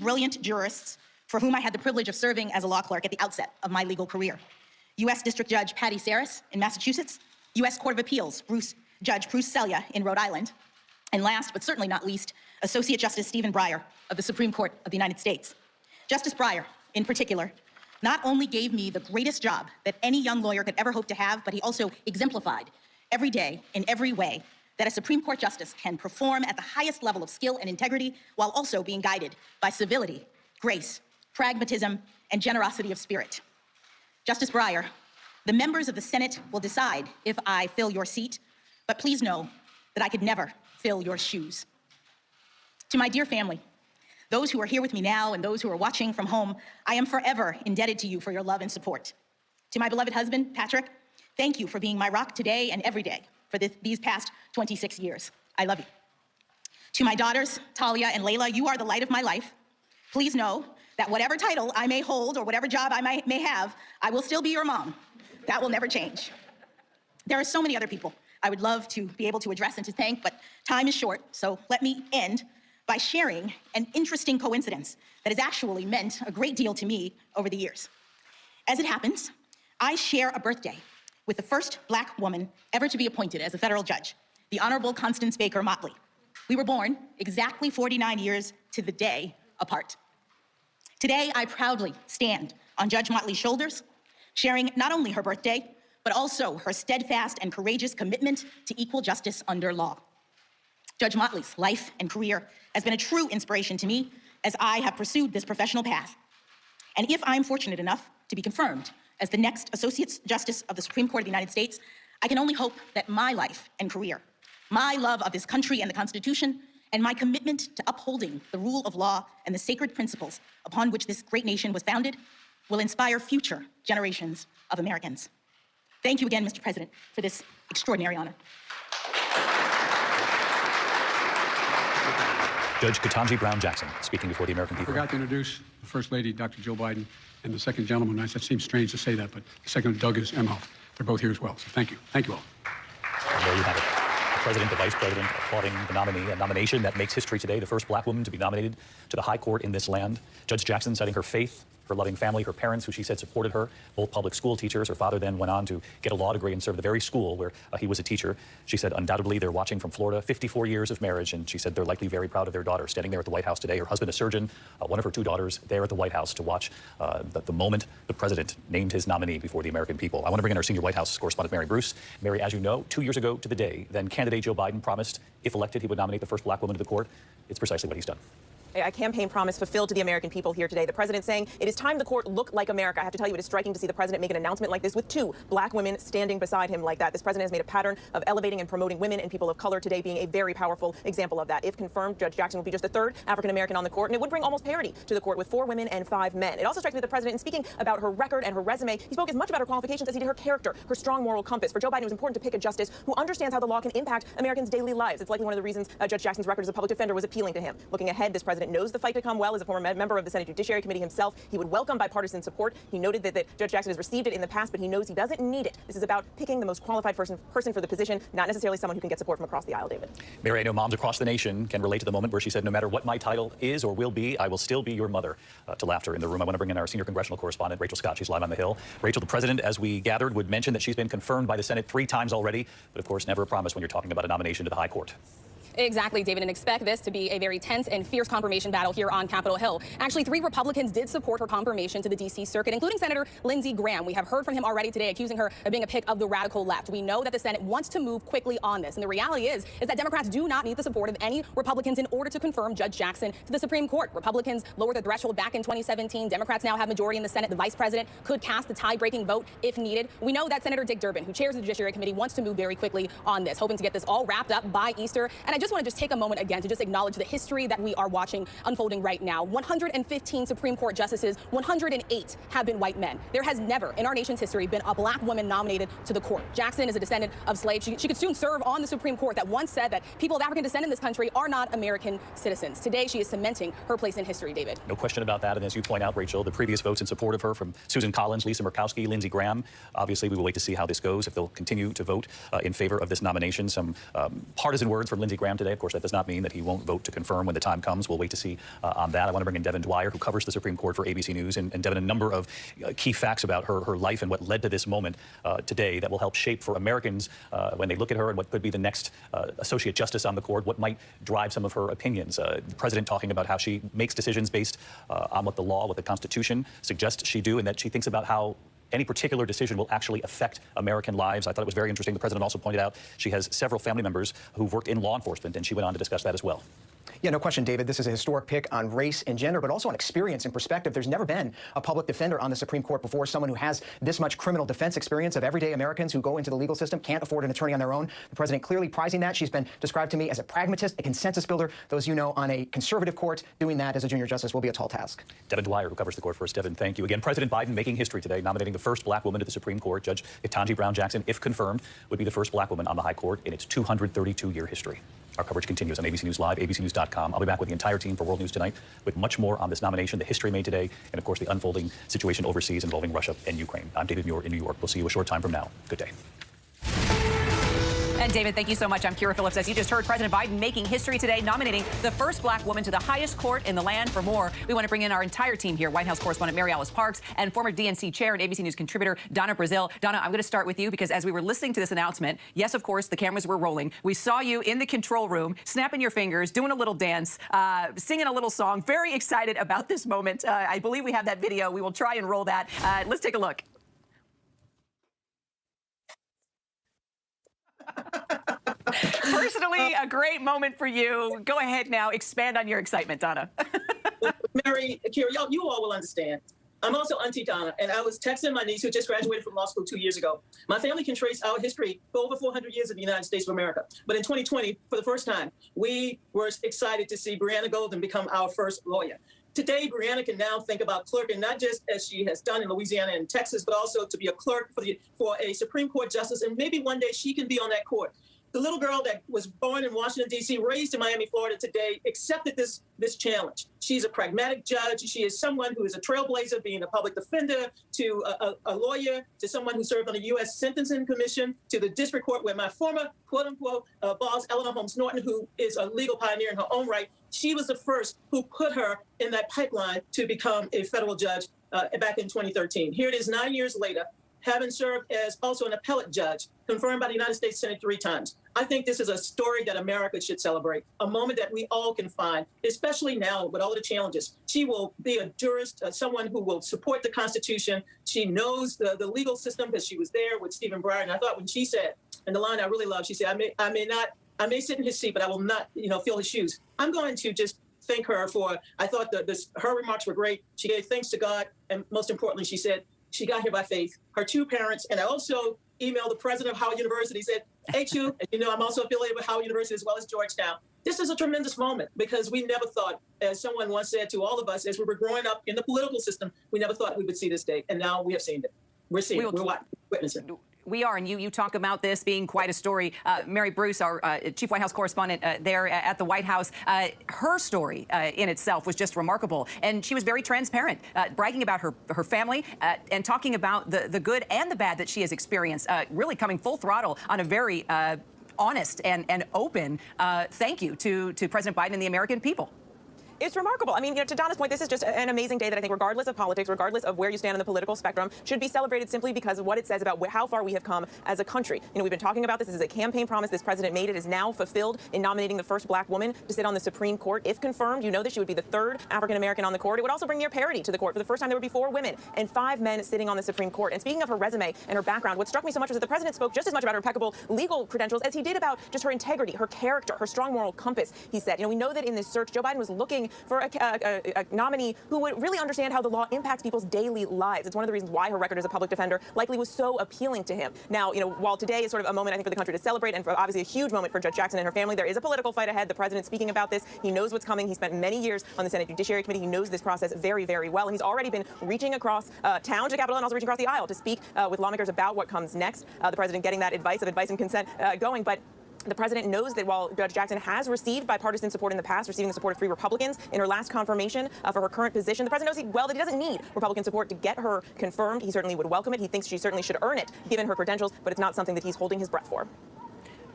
brilliant jurists for whom I had the privilege of serving as a law clerk at the outset of my legal career. U.S. District Judge Patty Saris in Massachusetts, U.S. Court of Appeals Judge Bruce Selya in Rhode Island, and last but certainly not least, Associate Justice Stephen Breyer of the Supreme Court of the United States. Justice Breyer, in particular, not only gave me the greatest job that any young lawyer could ever hope to have, but he also exemplified every day in every way that a Supreme Court justice can perform at the highest level of skill and integrity while also being guided by civility, grace, pragmatism, and generosity of spirit. Justice Breyer, the members of the Senate will decide if I fill your seat, but please know that I could never fill your shoes. To my dear family, those who are here with me now and those who are watching from home, I am forever indebted to you for your love and support. To my beloved husband, Patrick, thank you for being my rock today and every day for these past 26 years. I love you. To my daughters, Talia and Layla, you are the light of my life. Please know that whatever title I may hold or whatever job I may have, I will still be your mom. That will never change. There are so many other people I would love to be able to address and to thank, but time is short, so let me end by sharing an interesting coincidence that has actually meant a great deal to me over the years. As it happens, I share a birthday with the first Black woman ever to be appointed as a federal judge, the Honorable Constance Baker Motley. We were born exactly 49 years to the day apart. Today, I proudly stand on Judge Motley's shoulders, sharing not only her birthday, but also her steadfast and courageous commitment to equal justice under law. Judge Motley's life and career has been a true inspiration to me as I have pursued this professional path. And if I'm fortunate enough to be confirmed as the next Associate Justice of the Supreme Court of the United States, I can only hope that my life and career, my love of this country and the Constitution, and my commitment to upholding the rule of law and the sacred principles upon which this great nation was founded will inspire future generations of Americans. Thank you again, Mr. President, for this extraordinary honor. Judge Ketanji Brown Jackson, speaking before the American people. I forgot to introduce the First Lady, Dr. Joe Biden, and the second gentleman. That seems strange to say that, but the second, Doug, is Emhoff. They're both here as well, so thank you. Thank you all. And there you have it. The President, the Vice President applauding the nominee, a nomination that makes history today, the first Black woman to be nominated to the high court in this land. Judge Jackson citing her faith, her loving family, her parents, who she said supported her, both public school teachers. Her father then went on to get a law degree and serve the very school where he was a teacher. She said undoubtedly they're watching from Florida, 54 years of marriage, and she said they're likely very proud of their daughter standing there at the White House today. Her husband, a surgeon, one of her two daughters there at the White House to watch the moment the president named his nominee before the American people. I want to bring in our senior White House correspondent, Mary Bruce. Mary, as you know, 2 years ago to the day, then candidate Joe Biden promised, if elected, he would nominate the first Black woman to the court. It's precisely what he's done. A campaign promise fulfilled to the American people here today. The president saying it is time the court look like America. I have to tell you, it is striking to see the president make an announcement like this with two Black women standing beside him like that. This president has made a pattern of elevating and promoting women and people of color, today being a very powerful example of that. If confirmed, Judge Jackson will be just the third African-American on the court, and it would bring almost parity to the court with 4 women and 5 men. It also strikes me that the president, in speaking about her record and her resume, he spoke as much about her qualifications as he did her character, her strong moral compass. For Joe Biden, it was important to pick a justice who understands how the law can impact Americans' daily lives. It's likely one of the reasons Judge Jackson's record as a public defender was appealing to him. Looking ahead, this president knows the fight to come well. As a former member of the Senate Judiciary Committee himself, he would welcome bipartisan support. He noted that Judge Jackson has received it in the past, but he knows he doesn't need it. This is about picking the most qualified person for the position, not necessarily someone who can get support from across the aisle, David. Mary, I know moms across the nation can relate to the moment where she said, no matter what my title is or will be, I will still be your mother. To laughter in the room. I want to bring in our senior congressional correspondent, Rachel Scott. She's live on the Hill. Rachel, the president, as we gathered, would mention that she's been confirmed by the Senate 3 times already, but of course never a promise when you're talking about a nomination to the high court. Exactly, David, and expect this to be a very tense and fierce confirmation battle here on Capitol Hill. Actually, 3 Republicans did support her confirmation to the D.C. Circuit, including Senator Lindsey Graham. We have heard from him already today, accusing her of being a pick of the radical left. We know that the Senate wants to move quickly on this, and the reality is that Democrats do not need the support of any Republicans in order to confirm Judge Jackson to the Supreme Court. Republicans lowered the threshold back in 2017. Democrats now have majority in the Senate. The vice president could cast the tie-breaking vote if needed. We know that Senator Dick Durbin, who chairs the Judiciary Committee, wants to move very quickly on this, hoping to get this all wrapped up by Easter. And I just want to take a moment again to just acknowledge the history that we are watching unfolding right now. 115 Supreme Court justices, 108 have been white men. There has never in our nation's history been a Black woman nominated to the court. Jackson is a descendant of slaves. She could soon serve on the Supreme Court that once said that people of African descent in this country are not American citizens. Today, she is cementing her place in history, David. No question about that. And as you point out, Rachel, the previous votes in support of her from Susan Collins, Lisa Murkowski, Lindsey Graham. Obviously, we will wait to see how this goes, if they'll continue to vote in favor of this nomination. Some partisan words from Lindsey Graham program today. Of course, that does not mean that he won't vote to confirm when the time comes. We'll wait to see on that. I want to bring in Devin Dwyer, who covers the Supreme Court for ABC News. And Devin, a number of key facts about her life and what led to this moment today that will help shape for Americans when they look at her and what could be the next Associate Justice on the court, what might drive some of her opinions. The President talking about how she makes decisions based on what the law, what the Constitution suggests she do, and that she thinks about how any particular decision will actually affect American lives. I thought it was very interesting. The President also pointed out she has several family members who've worked in law enforcement, and she went on to discuss that as well. Yeah, no question, David. This is a historic pick on race and gender, but also on experience and perspective. There's never been a public defender on the Supreme Court before, someone who has this much criminal defense experience of everyday Americans who go into the legal system, can't afford an attorney on their own. The President clearly prizing that. She's been described to me as a pragmatist, a consensus builder. Those you know on a conservative court, doing that as a junior justice will be a tall task. Devin Dwyer, who covers the court for us. Devin, thank you. Again, President Biden making history today, nominating the first black woman to the Supreme Court. Judge Ketanji Brown Jackson, if confirmed, would be the first black woman on the high court in its 232-year history. Our coverage continues on ABC News Live, abcnews.com. I'll be back with the entire team for World News Tonight with much more on this nomination, the history made today, and, of course, the unfolding situation overseas involving Russia and Ukraine. I'm David Muir in New York. We'll see you a short time from now. Good day. And David, thank you so much. I'm Kira Phillips. As you just heard, President Biden making history today, nominating the first black woman to the highest court in the land. For more, we want to bring in our entire team here, White House correspondent Mary Alice Parks and former DNC chair and ABC News contributor Donna Brazil. Donna, I'm going to start with you because as we were listening to this announcement, yes, of course, the cameras were rolling. We saw you in the control room, snapping your fingers, doing a little dance, singing a little song, very excited about this moment. I believe we have that video. We will try and roll that. Let's take a look. Personally, a great moment for you. Go ahead now. Expand on your excitement, Donna. Mary, Kira, you all will understand. I'm also Auntie Donna, and I was texting my niece who just graduated from law school 2 years ago. My family can trace our history for over 400 years in the United States of America. But in 2020, for the first time, we were excited to see Breonna Golden become our first lawyer. Today, Breonna can now think about clerking, not just as she has done in Louisiana and Texas, but also to be a clerk for a Supreme Court justice, and maybe one day she can be on that court. The little girl that was born in Washington, D.C., raised in Miami, Florida today, accepted this challenge. She's a pragmatic judge. She is someone who is a trailblazer, being a public defender, to a lawyer, to someone who served on the U.S. Sentencing Commission, to the district court where my former, quote-unquote, boss, Eleanor Holmes Norton, who is a legal pioneer in her own right, she was the first who put her in that pipeline to become a federal judge back in 2013. Here it is 9 years later, having served as also an appellate judge, confirmed by the United States Senate 3 times. I think this is a story that America should celebrate, a moment that we all can find, especially now with all of the challenges. She will be a jurist, someone who will support the Constitution. She knows the legal system because she was there with Stephen Breyer. And I thought when she said, and the line I really love, she said, I may sit in his seat, but I will not, fill his shoes. I'm going to just thank her for, I thought her remarks were great. She gave thanks to God. And most importantly, she said, she got here by faith. Her two parents, and I also emailed the president of Howard University, said, hey, Chu, and I'm also affiliated with Howard University as well as Georgetown. This is a tremendous moment because we never thought, as someone once said to all of us, as we were growing up in the political system, we never thought we would see this day. And now we have seen it. We're seeing it. We're witnessing it. We are, and you talk about this being quite a story. Mary Bruce, our chief White House correspondent there at the White House, her story in itself was just remarkable. And she was very transparent, bragging about her family and talking about the good and the bad that she has experienced, really coming full throttle on a very honest and open thank you to President Biden and the American people. It's remarkable. I mean, to Donna's point, this is just an amazing day that I think, regardless of politics, regardless of where you stand on the political spectrum, should be celebrated simply because of what it says about how far we have come as a country. We've been talking about this. This is a campaign promise this president made. It is now fulfilled in nominating the first black woman to sit on the Supreme Court. If confirmed, you know that she would be the third African-American on the court. It would also bring near parity to the court. For the first time, there would be 4 women and 5 men sitting on the Supreme Court. And speaking of her resume and her background, what struck me so much was that the president spoke just as much about her impeccable legal credentials as he did about just her integrity, her character, her strong moral compass, he said. We know that in this search, Joe Biden was looking for a nominee who would really understand how the law impacts people's daily lives. It's one of the reasons why her record as a public defender likely was so appealing to him. Now, while today is sort of a moment, I think, for the country to celebrate, and for obviously a huge moment for Judge Jackson and her family, there is a political fight ahead. The president speaking about this. He knows what's coming. He spent many years on the Senate Judiciary Committee. He knows this process very, very well. And he's already been reaching across town to Capitol and also reaching across the aisle to speak with lawmakers about what comes next. The president getting that advice and consent going. But the president knows that while Judge Jackson has received bipartisan support in the past, receiving the support of 3 Republicans in her last confirmation for her current position, the president knows that he doesn't need Republican support to get her confirmed. He certainly would welcome it. He thinks she certainly should earn it, given her credentials, but it's not something that he's holding his breath for.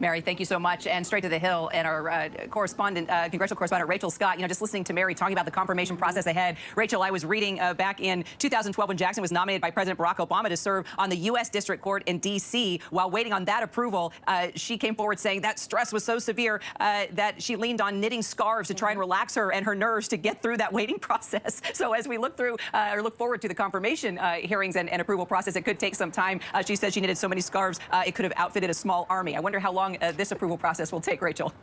Mary, thank you so much. And straight to the Hill, and our correspondent, congressional correspondent Rachel Scott, just listening to Mary talking about the confirmation process ahead. Rachel, I was reading back in 2012 when Jackson was nominated by President Barack Obama to serve on the U.S. District Court in D.C. While waiting on that approval, she came forward saying that stress was so severe that she leaned on knitting scarves to try and relax her and her nerves to get through that waiting process. So as we look forward to the confirmation hearings and approval process, it could take some time. She said she knitted so many scarves, it could have outfitted a small army. I wonder how long this approval process will take, Rachel.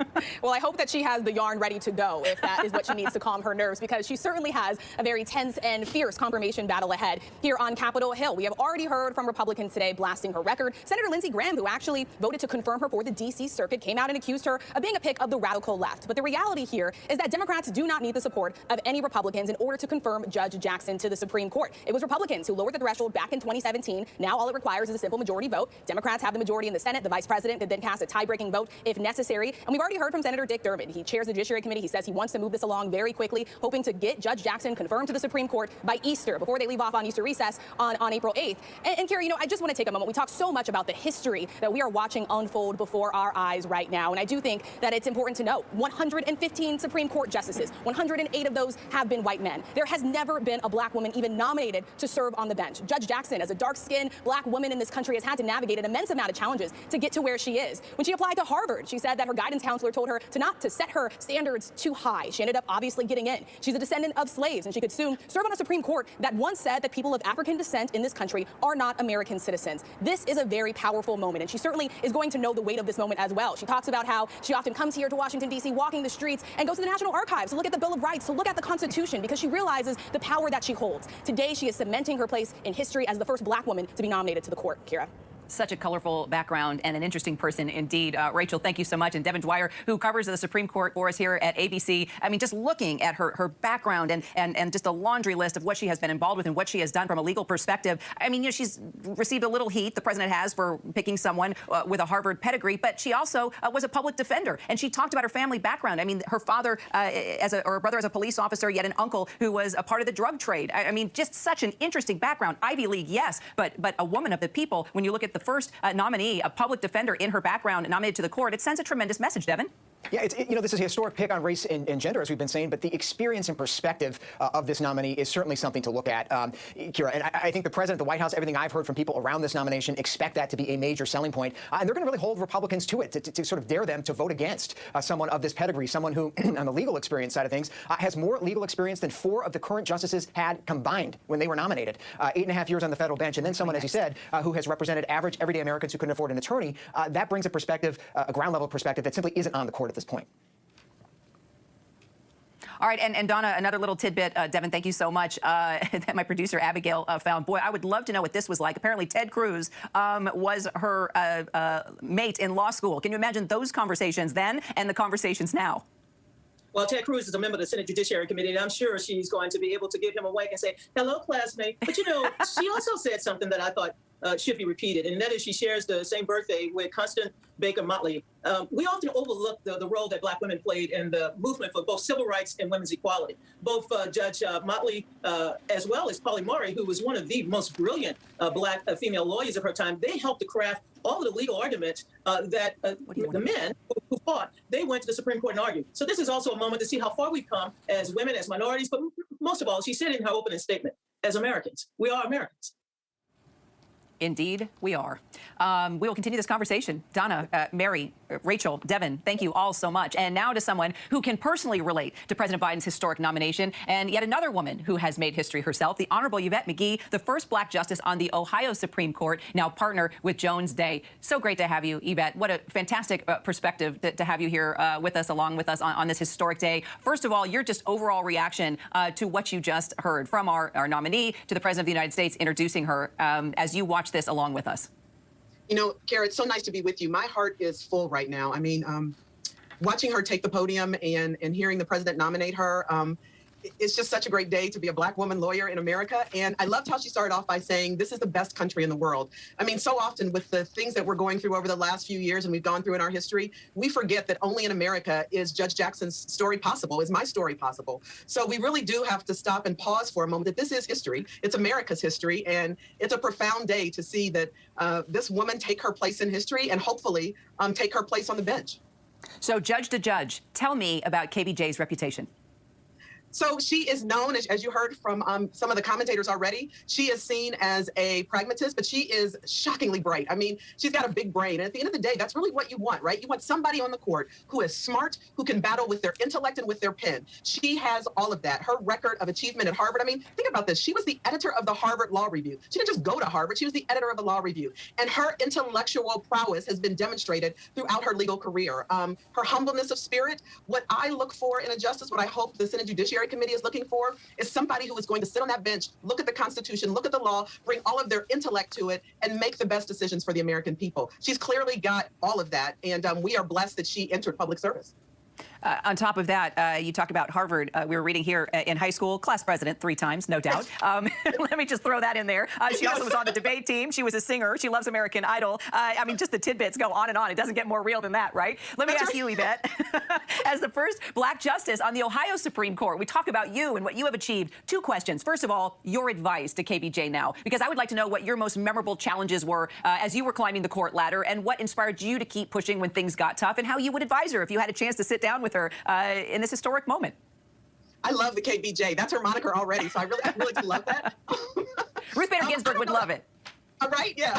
Well, I hope that she has the yarn ready to go if that is what she needs to calm her nerves, because she certainly has a very tense and fierce confirmation battle ahead here on Capitol Hill. We have already heard from Republicans today blasting her record. Senator Lindsey Graham, who actually voted to confirm her for the D.C. Circuit, came out and accused her of being a pick of the radical left. But the reality here is that Democrats do not need the support of any Republicans in order to confirm Judge Jackson to the Supreme Court. It was Republicans who lowered the threshold back in 2017. Now all it requires is a simple majority vote. Democrats have the majority in the Senate. The vice president could then cast a tie-breaking vote if necessary. And we've already heard from Senator Dick Durbin. He chairs the Judiciary Committee. He says he wants to move this along very quickly, hoping to get Judge Jackson confirmed to the Supreme Court by Easter, before they leave off on Easter recess on April 8th. And Carrie, I just want to take a moment. We talk so much about the history that we are watching unfold before our eyes right now. And I do think that it's important to note 115 Supreme Court justices, 108 of those have been white men. There has never been a black woman even nominated to serve on the bench. Judge Jackson, as a dark-skinned black woman in this country, has had to navigate an immense amount of challenges to get to where she is. When she applied to Harvard, she said that her guidance counselor told her not to set her standards too high. She ended up obviously getting in. She's a descendant of slaves, and she could soon serve on a Supreme Court that once said that people of African descent in this country are not American citizens. This is a very powerful moment, and she certainly is going to know the weight of this moment as well. She talks about how she often comes here to Washington, D.C., walking the streets, and goes to the National Archives to look at the Bill of Rights, to look at the Constitution, because she realizes the power that she holds. Today, she is cementing her place in history as the first black woman to be nominated to the court. Kira. Such a colorful background and an interesting person indeed. Rachel, thank you so much. And Devin Dwyer, who covers the Supreme Court for us here at ABC. I mean, just looking at her background and just a laundry list of what she has been involved with and what she has done from a legal perspective. I mean, she's received a little heat, the president has, for picking someone with a Harvard pedigree, but she also was a public defender. And she talked about her family background. I mean, her father or her brother as a police officer, yet an uncle who was a part of the drug trade. I mean, just such an interesting background. Ivy League, yes, but a woman of the people. When you look at the first nominee, a public defender in her background, nominated to the court, it sends a tremendous message, Devin. Yeah, this is a historic pick on race and gender, as we've been saying, but the experience and perspective of this nominee is certainly something to look at, Kira. And I think the president, the White House, everything I've heard from people around this nomination expect that to be a major selling point. And they're going to really hold Republicans to it, to sort of dare them to vote against someone of this pedigree, someone who, on the legal experience side of things, has more legal experience than 4 of the current justices had combined when they were nominated. 8.5 years on the federal bench, and then someone, as you said, who has represented average, everyday Americans who couldn't afford an attorney. That brings a perspective, a ground-level perspective that simply isn't on the court at this point. All right, and Donna, another little tidbit. Devin, thank you so much. That my producer Abigail found. Boy, I would love to know what this was like. Apparently, Ted Cruz was her mate in law school. Can you imagine those conversations then and the conversations now? Well, Ted Cruz is a member of the Senate Judiciary Committee, and I'm sure she's going to be able to give him a wink and say, hello, classmate. But, she also said something that I thought should be repeated, and that is she shares the same birthday with Constance Baker Motley. We often overlook the role that black women played in the movement for both civil rights and women's equality. Both Judge Motley, as well as Polly Murray, who was one of the most brilliant black female lawyers of her time, they helped to craft all of the legal arguments that the men who fought, they went to the Supreme Court and argued. So this is also a moment to see how far we've come as women, as minorities, but most of all, she said in her opening statement, as Americans, we are Americans. Indeed, we are. We will continue this conversation. Donna, Mary, Rachel, Devin, thank you all so much. And now to someone who can personally relate to President Biden's historic nomination, and yet another woman who has made history herself, the Honorable Yvette McGee, the first black justice on the Ohio Supreme Court, now partner with Jones Day. So great to have you, Yvette. What a fantastic perspective to have you here with us, along with us on this historic day. First of all, your just overall reaction to what you just heard from our nominee to the President of the United States introducing her as you watch this along with us. Kara, it's so nice to be with you. My heart is full right now. I mean, watching her take the podium and hearing the president nominate her, it's just such a great day to be a Black woman lawyer in America. And I loved how she started off by saying this is the best country in the world. I mean, so often with the things that we're going through over the last few years and we've gone through in our history, we forget that only in America is Judge Jackson's story possible, is my story possible. So we really do have to stop and pause for a moment that this is history. It's America's history. And it's a profound day to see that this woman take her place in history and hopefully take her place on the bench. So judge to judge, tell me about KBJ's reputation. So she is known, as you heard from some of the commentators already, she is seen as a pragmatist, but she is shockingly bright. I mean, she's got a big brain. And at the end of the day, that's really what you want, right? You want somebody on the court who is smart, who can battle with their intellect and with their pen. She has all of that. Her record of achievement at Harvard. I mean, think about this. She was the editor of the Harvard Law Review. She didn't just go to Harvard. She was the editor of the Law Review. And her intellectual prowess has been demonstrated throughout her legal career. Her humbleness of spirit, what I look for in a justice, what I hope the Senate Judiciary Committee is looking for, is somebody who is going to sit on that bench, look at the Constitution, look at the law, bring all of their intellect to it, and make the best decisions for the American people. She's clearly got all of that, and we are blessed that she entered public service. On top of that, you talk about Harvard. We were reading here in high school, class president 3 times, no doubt. Let me just throw that in there. She also was on the debate team. She was a singer. She loves American Idol. I mean, just the tidbits go on and on. It doesn't get more real than that, right? Let me ask you, Yvette, as the first Black justice on the Ohio Supreme Court, we talk about you and what you have achieved. 2 questions. First of all, your advice to KBJ now, because I would like to know what your most memorable challenges were as you were climbing the court ladder and what inspired you to keep pushing when things got tough and how you would advise her if you had a chance to sit down with her in this historic moment. I love the KBJ. That's her moniker already, so I really do love that. Ruth Bader Ginsburg would love it. Right? Yeah.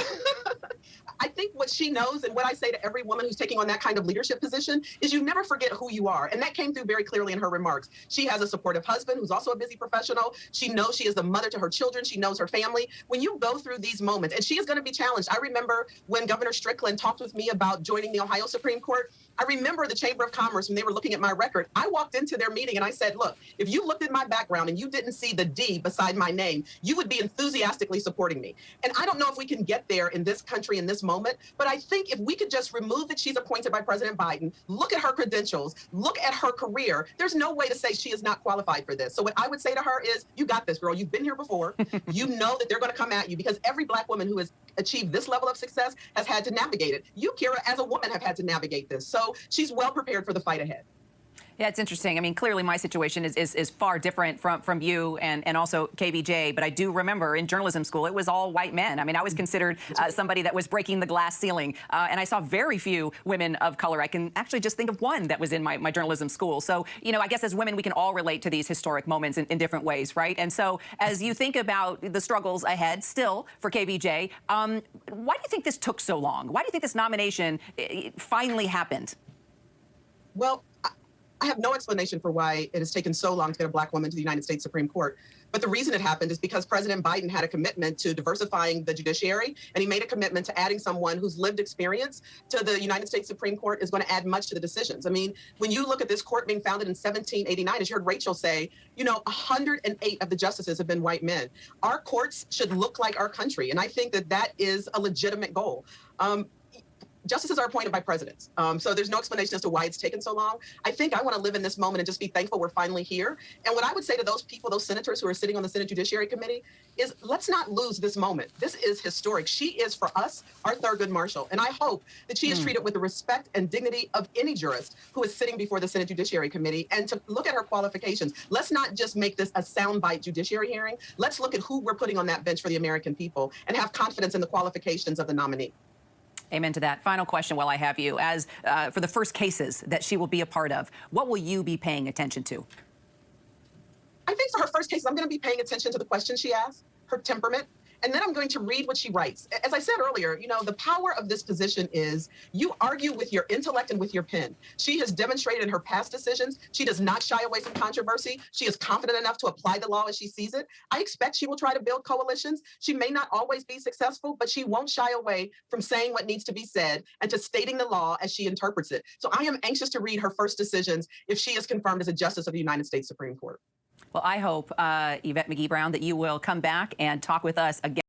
I think what she knows and what I say to every woman who's taking on that kind of leadership position is you never forget who you are. And that came through very clearly in her remarks. She has a supportive husband who's also a busy professional. She knows she is the mother to her children. She knows her family. When you go through these moments, and she is going to be challenged. I remember when Governor Strickland talked with me about joining the Ohio Supreme Court. I remember the Chamber of Commerce when they were looking at my record. I walked into their meeting and I said, look, if you looked at my background and you didn't see the D beside my name, you would be enthusiastically supporting me. And I don't know if we can get there in this country in this moment, but I think if we could just remove that she's appointed by President Biden, look at her credentials, look at her career, there's no way to say she is not qualified for this. So what I would say to her is, you got this, girl. You've been here before. You know that they're going to come at you because every Black woman who has achieved this level of success has had to navigate it. You, Kira, as a woman, have had to navigate this. So she's well prepared for the fight ahead. Yeah, it's interesting. I mean, clearly my situation is far different from you and also KBJ, but I do remember in journalism school, it was all white men. I mean, I was considered somebody that was breaking the glass ceiling, and I saw very few women of color. I can actually just think of one that was in my journalism school. So, you know, I guess as women, we can all relate to these historic moments in different ways, right? And so as you think about the struggles ahead still for KBJ, why do you think this took so long? Why do you think this nomination finally happened? Well, I have no explanation for why it has taken so long to get a Black woman to the United States Supreme Court. But the reason it happened is because President Biden had a commitment to diversifying the judiciary, and he made a commitment to adding someone whose lived experience to the United States Supreme Court is going to add much to the decisions. I mean, when you look at this court being founded in 1789, as you heard Rachel say, you know, 108 of the justices have been white men. Our courts should look like our country, and I think that that is a legitimate goal. Justices are appointed by presidents. So there's no explanation as to why it's taken so long. I think I want to live in this moment and just be thankful we're finally here. And what I would say to those people, those senators who are sitting on the Senate Judiciary Committee, is let's not lose this moment. This is historic. She is, for us, our Thurgood Marshall. And I hope that she is treated with the respect and dignity of any jurist who is sitting before the Senate Judiciary Committee, and to look at her qualifications. Let's not just make this a soundbite judiciary hearing. Let's look at who we're putting on that bench for the American people and have confidence in the qualifications of the nominee. Amen to that. Final question while I have you. As for the first cases that she will be a part of, what will you be paying attention to? I think for her first case, I'm going to be paying attention to the questions she asks, her temperament, and then I'm going to read what she writes. As I said earlier, you know, the power of this position is you argue with your intellect and with your pen. She has demonstrated in her past decisions, she does not shy away from controversy. She is confident enough to apply the law as she sees it. I expect she will try to build coalitions. She may not always be successful, but she won't shy away from saying what needs to be said and to stating the law as she interprets it. So I am anxious to read her first decisions if she is confirmed as a justice of the United States Supreme Court. Well, I hope, Yvette McGee-Brown, that you will come back and talk with us again.